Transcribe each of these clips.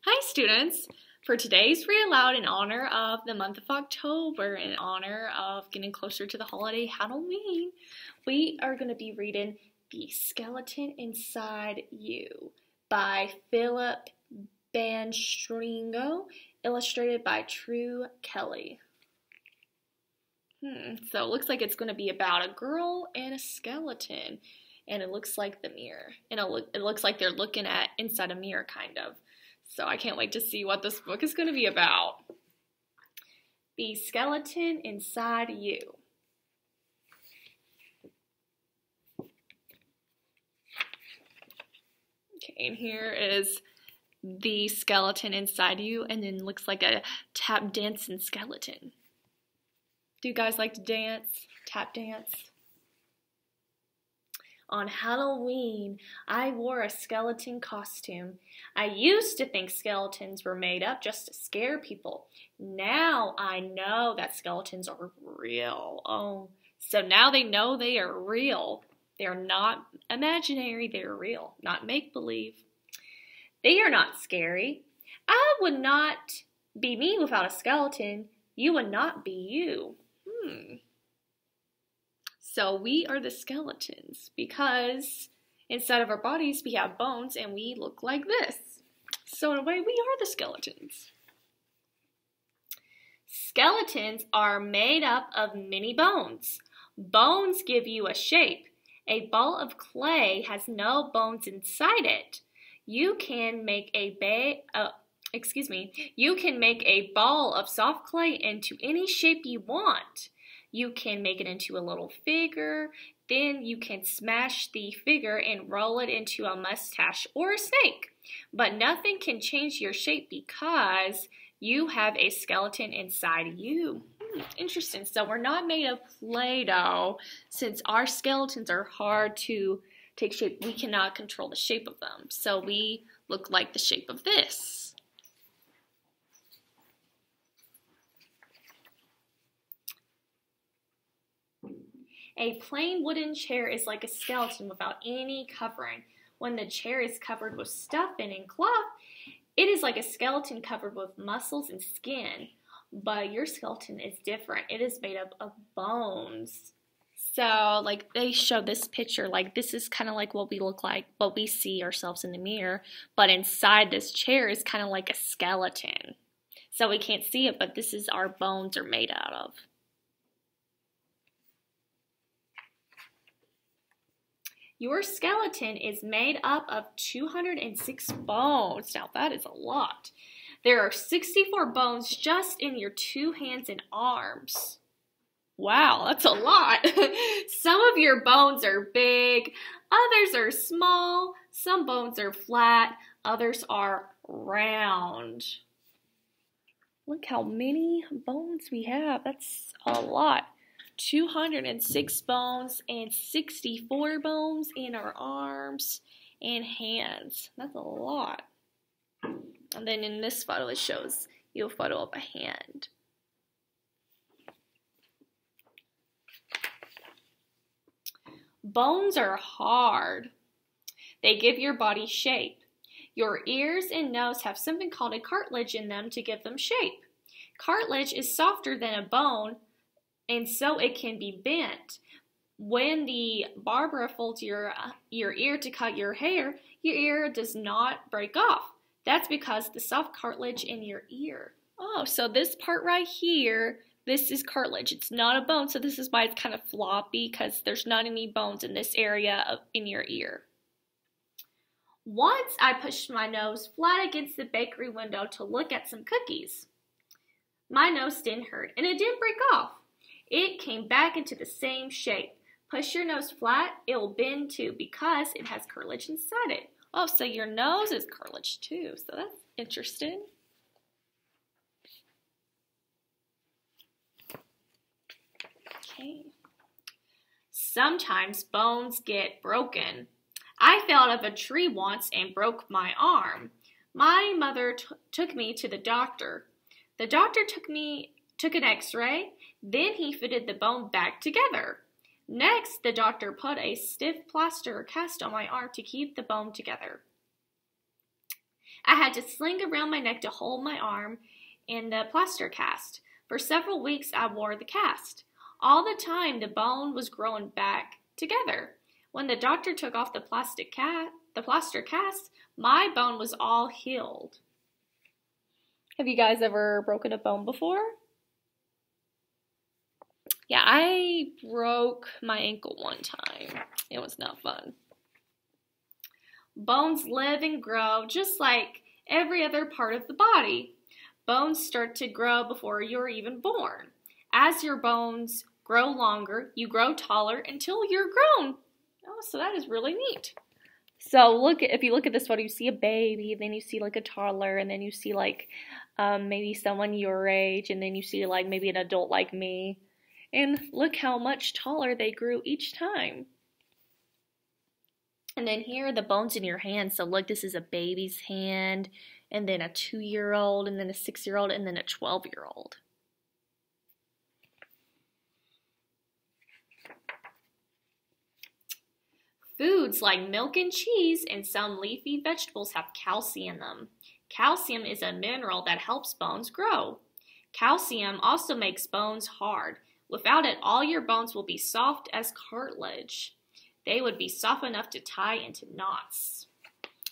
Hi students! For today's Read Aloud in honor of the month of October, in honor of getting closer to the holiday Halloween, we are going to be reading The Skeleton Inside You by Philip Banstringo, illustrated by True Kelly. So it looks like it's going to be about a girl and a skeleton, and it looks like the mirror, and it looks like they're looking at inside a mirror, kind of. So I can't wait to see what this book is going to be about. The Skeleton Inside You. Okay, and here is the skeleton inside you, and then looks like a tap dancing skeleton. Do you guys like to dance? Tap dance? On Halloween, I wore a skeleton costume. I used to think skeletons were made up just to scare people. Now I know that skeletons are real. Oh, so now they know they are real. They're not imaginary, they're real, not make-believe. They are not scary. I would not be me without a skeleton. You would not be you. So we are the skeletons because inside of our bodies we have bones and we look like this. So in a way we are the skeletons. Skeletons are made up of many bones. Bones give you a shape. A ball of clay has no bones inside it. You can make a ball of soft clay into any shape you want. You can make it into a little figure, then you can smash the figure and roll it into a mustache or a snake. But nothing can change your shape because you have a skeleton inside you. Interesting. So we're not made of Play-Doh. Since our skeletons are hard to take shape, we cannot control the shape of them. So we look like the shape of this. A plain wooden chair is like a skeleton without any covering. When the chair is covered with stuffing and cloth, it is like a skeleton covered with muscles and skin. But your skeleton is different. It is made up of bones. So, like, they show this picture, like, this is kind of like what we look like, what we see ourselves in the mirror. But inside this chair is kind of like a skeleton. So we can't see it, but this is our bones are made out of. Your skeleton is made up of 206 bones. Now that is a lot. There are 64 bones just in your 2 hands and arms. Wow, that's a lot. Some of your bones are big, others are small, some bones are flat, others are round. Look how many bones we have. That's a lot. 206 bones and 64 bones in our arms and hands. That's a lot. And then in this photo, it shows you a photo of a hand. Bones are hard. They give your body shape. Your ears and nose have something called a cartilage in them to give them shape. Cartilage is softer than a bone, and so it can be bent. When the barber folds your ear to cut your hair, your ear does not break off. That's because the soft cartilage in your ear. Oh, so this part right here, this is cartilage. It's not a bone, so this is why it's kind of floppy, because there's not any bones in this area in your ear. Once I pushed my nose flat against the bakery window to look at some cookies. My nose didn't hurt, and it didn't break off. It came back into the same shape. Push your nose flat, it will bend too because it has cartilage inside it. Oh, so your nose is cartilage too, so that's interesting. Okay. Sometimes bones get broken. I fell out of a tree once and broke my arm. My mother took me to the doctor. The doctor took an x-ray, then he fitted the bone back together. Next, the doctor put a stiff plaster or cast on my arm to keep the bone together. I had to sling around my neck to hold my arm in the plaster cast. For several weeks I wore the cast. All the time the bone was growing back together. When the doctor took off the plaster cast, my bone was all healed. Have you guys ever broken a bone before? Yeah, I broke my ankle one time. It was not fun. Bones live and grow just like every other part of the body. Bones start to grow before you're even born. As your bones grow longer, you grow taller until you're grown. Oh, so that is really neat. So if you look at this photo, you see a baby, then you see like a toddler, and then you see like maybe someone your age, and then you see like maybe an adult like me. And look how much taller they grew each time. And then here are the bones in your hand. So look, this is a baby's hand, and then a 2-year-old, and then a 6-year-old, and then a 12-year-old. Foods like milk and cheese and some leafy vegetables have calcium in them. Calcium is a mineral that helps bones grow. Calcium also makes bones hard. Without it, all your bones will be soft as cartilage. They would be soft enough to tie into knots.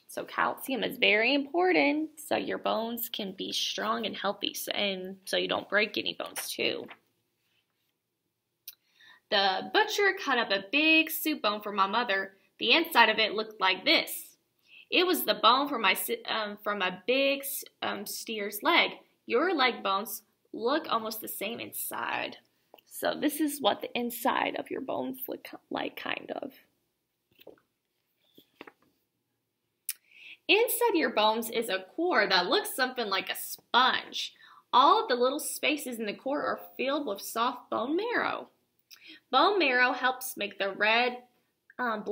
So calcium is very important so your bones can be strong and healthy, and so you don't break any bones too. The butcher cut up a big soup bone for my mother. The inside of it looked like this. It was the bone from a big steer's leg. Your leg bones look almost the same inside. So this is what the inside of your bones look like, kind of. Inside your bones is a core that looks something like a sponge. All of the little spaces in the core are filled with soft bone marrow. Bone marrow helps make the red Bone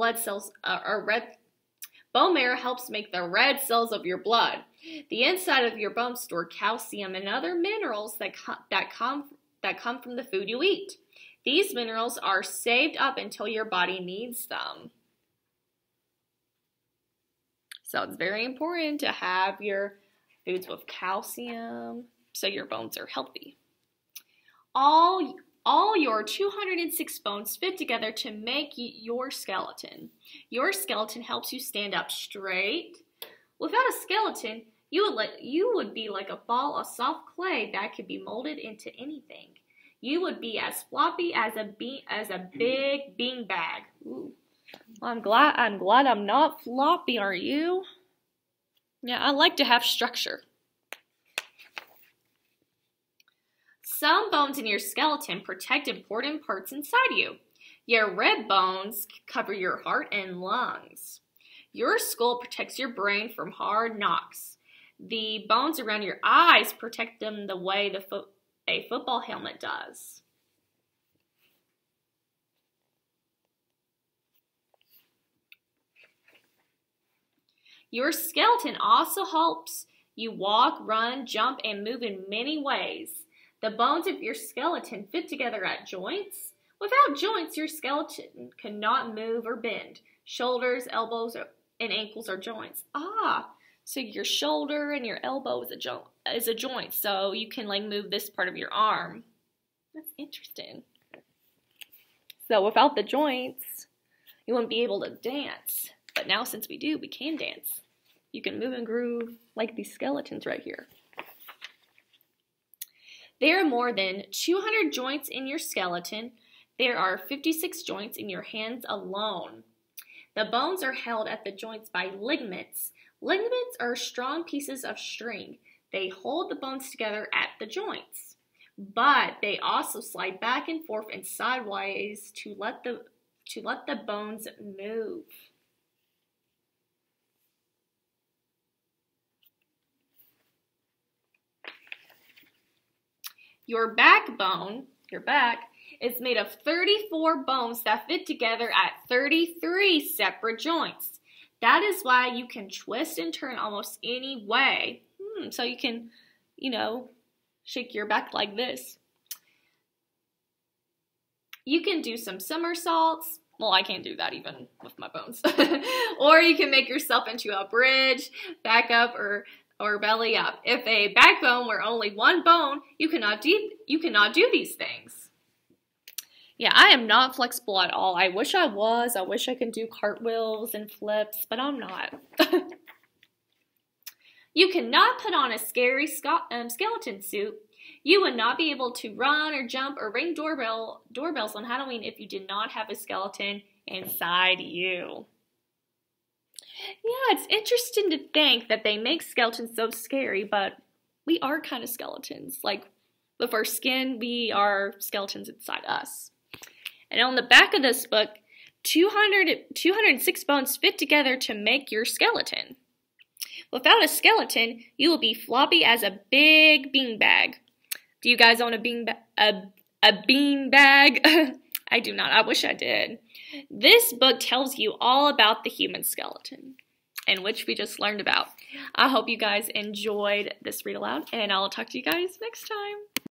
marrow helps make the red cells of your blood. The inside of your bones store calcium and other minerals that come from the food you eat. These minerals are saved up until your body needs them. So it's very important to have your foods with calcium so your bones are healthy. All your 206 bones fit together to make your skeleton. Your skeleton helps you stand up straight. Without a skeleton, you would be like a ball of soft clay that could be molded into anything. You would be as floppy as a big bean bag. Ooh. I'm glad I'm not floppy, are you? Yeah, I like to have structure. Some bones in your skeleton protect important parts inside you. Your rib bones cover your heart and lungs. Your skull protects your brain from hard knocks. The bones around your eyes protect them the way a football helmet does. Your skeleton also helps you walk, run, jump, and move in many ways. The bones of your skeleton fit together at joints. Without joints, your skeleton cannot move or bend. Shoulders, elbows, and ankles are joints. So your shoulder and your elbow is a joint, so you can like move this part of your arm. That's interesting. So without the joints, you wouldn't be able to dance. But now since we do, we can dance. You can move and groove like these skeletons right here. There are more than 200 joints in your skeleton. There are 56 joints in your hands alone. The bones are held at the joints by ligaments. Ligaments are strong pieces of string. They hold the bones together at the joints. But they also slide back and forth and sideways to let the bones move. Your backbone, your back, is made of 34 bones that fit together at 33 separate joints. That is why you can twist and turn almost any way. So you can, shake your back like this. You can do some somersaults, Well, I can't do that even with my bones. Or you can make yourself into a bridge, back up, or belly up. If a backbone were only one bone, you cannot do these things. Yeah, I am not flexible at all. I wish I was. I wish I could do cartwheels and flips, but I'm not. You cannot put on a scary skeleton suit. You would not be able to run or jump or ring doorbells on Halloween if you did not have a skeleton inside you. Yeah, it's interesting to think that they make skeletons so scary, but we are kind of skeletons. Like, with our skin, we are skeletons inside us. And on the back of this book, 206 bones fit together to make your skeleton. Without a skeleton, you will be floppy as a big beanbag. Do you guys own a beanbag? I do not. I wish I did. This book tells you all about the human skeleton, in which we just learned about. I hope you guys enjoyed this read aloud, and I'll talk to you guys next time.